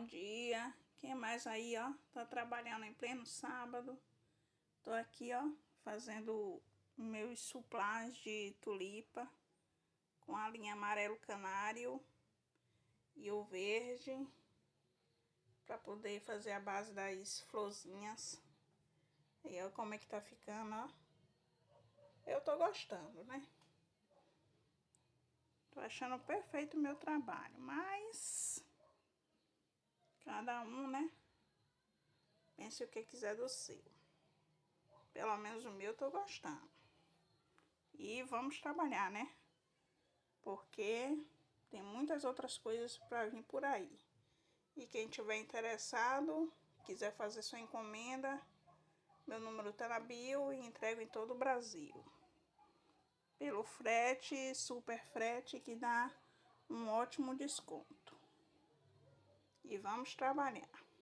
bom dia. Quem mais aí, ó, tá trabalhando em pleno sábado. Tô aqui, ó, fazendo meus suplás de tulipa com a linha amarelo canário e o verde para poder fazer a base das florzinhas. E ó como é que tá ficando, ó. Eu tô gostando, né? Tô achando perfeito o meu trabalho, mas cada um, né, pense o que quiser do seu. Pelo menos o meu eu tô gostando. E vamos trabalhar, né? Porque tem muitas outras coisas para vir por aí. E quem tiver interessado, quiser fazer sua encomenda, meu número tá na bio e entrego em todo o Brasil. Pelo frete, super frete, que dá um ótimo desconto. E vamos trabalhar.